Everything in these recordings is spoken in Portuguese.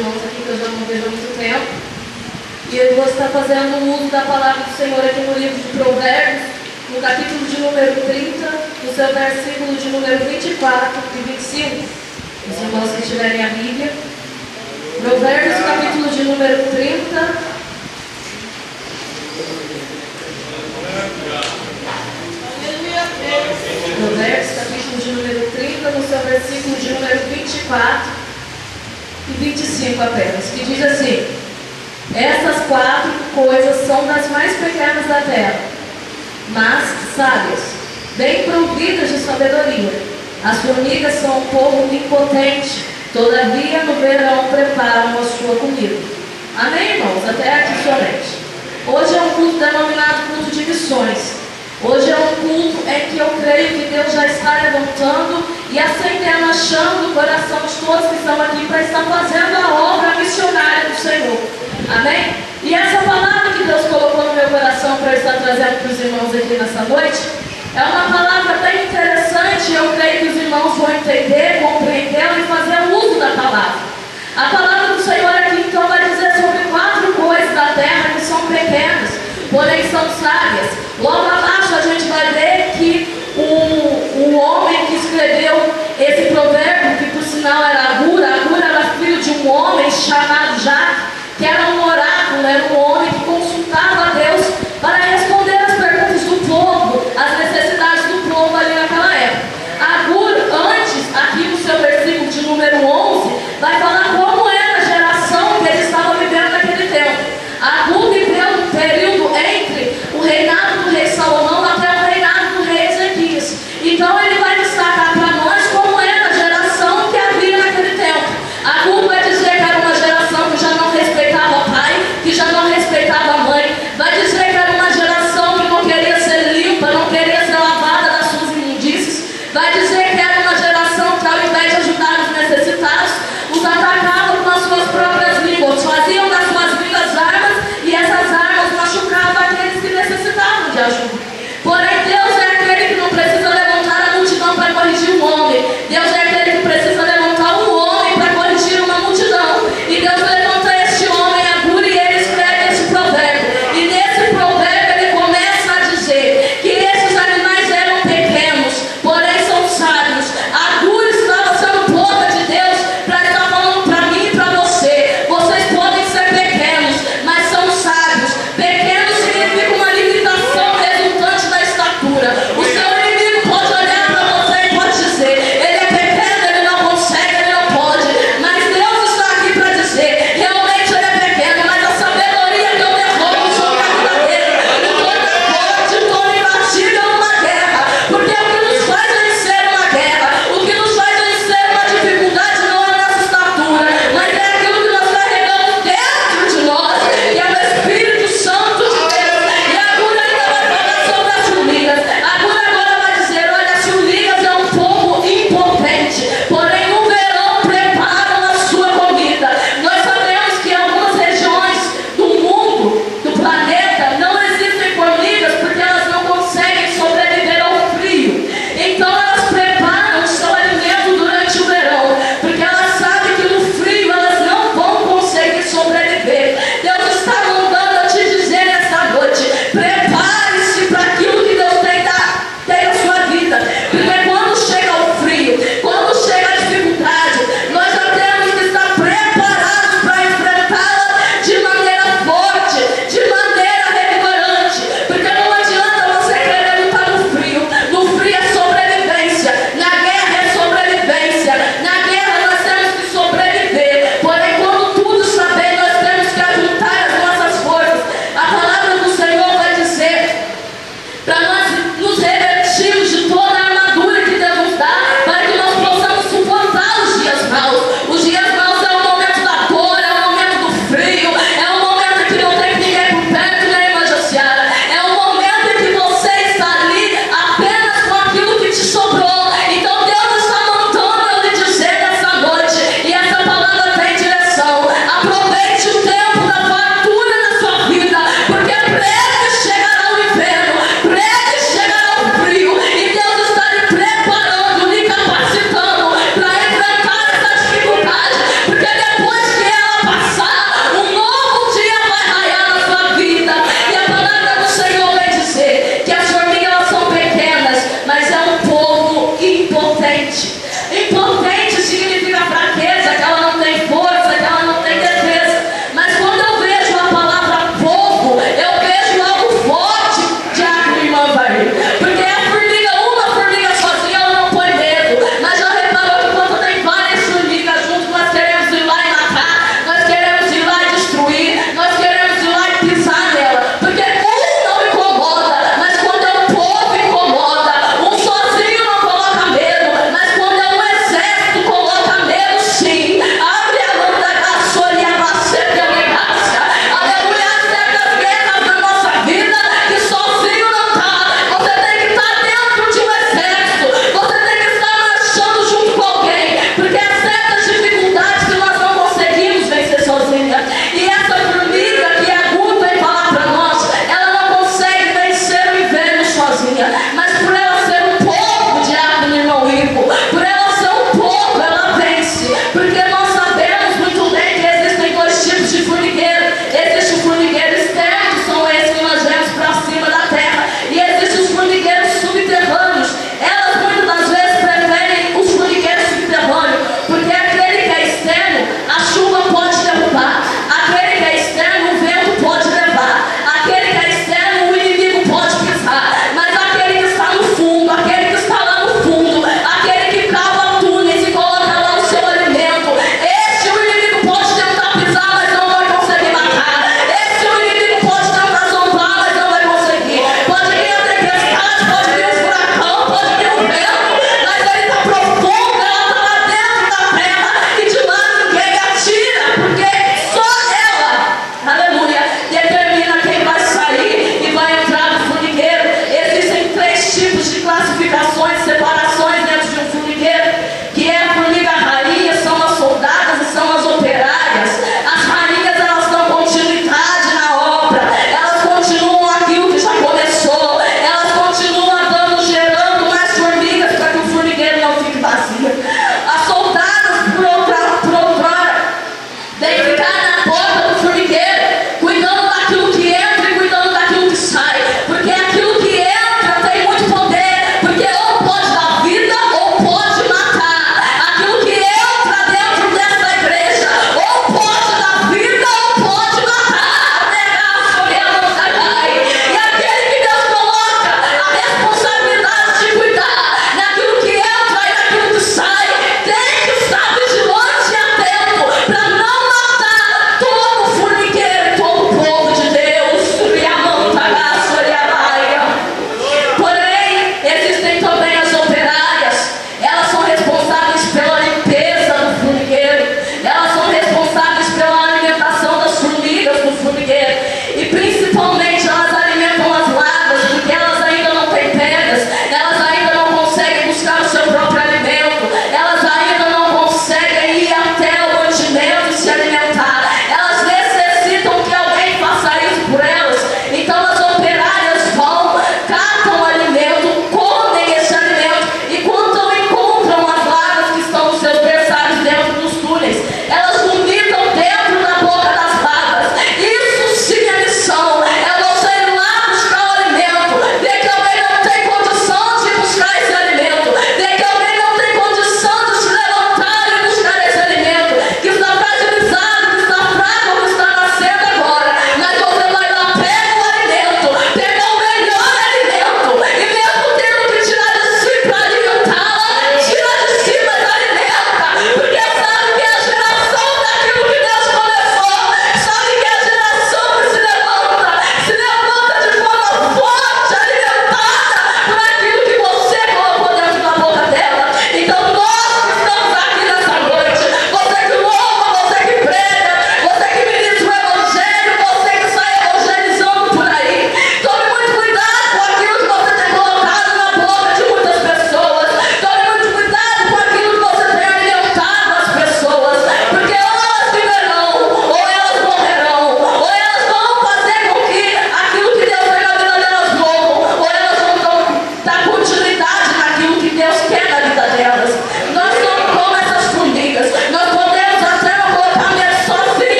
irmãos aqui que eu já não vejo há muito tempo. E eu vou estar fazendo uso da palavra do Senhor aqui no livro de Provérbios, no capítulo de número 30, no seu versículo de número 24 e 25. Os irmãos que tiverem a Bíblia. Provérbios, capítulo de número 30. Provérbios, capítulo de número 30, no seu versículo de número 24 e 25 apenas, que diz assim: essas 4 coisas são das mais pequenas da terra, mas sábias, bem providas de sabedoria. As formigas são um povo impotente, todavia no verão preparam a sua comida. Amém, irmãos? Até aqui somente. Hoje é um culto denominado culto de missões. Hoje é um culto em que eu creio que Deus já está levantando e acendendo a chama do coração de todos que estão aqui para estar fazendo a obra missionária do Senhor. Amém? E essa palavra que Deus colocou no meu coração para eu estar trazendo para os irmãos aqui nessa noite é uma palavra bem interessante e eu creio que os irmãos vão entender, compreendê-la e fazer uso da palavra. A palavra do Senhor aqui então vai dizer sobre 4 coisas da terra que são pequenas, porém são sábias. Logo abaixo a gente vai ver que o homem que escreveu esse provérbio, que por sinal era Agur era filho de um homem chamado Jaque, que era um oráculo, era um homem que consultava a Deus para responder as perguntas do povo, as necessidades do povo ali naquela época. Agur, antes, aqui no seu versículo de número 11, vai falar como era a geração que eles estavam vivendo naquele tempo. Agur viveu um período entre o reinado do rei Salomão até o reinado do rei Ezequias. Então ele vai destacar para nós como era a geração que havia naquele tempo. Agur vai dizer que era uma geração que já não respeitava pai, que já não respeitava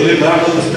lembrar dos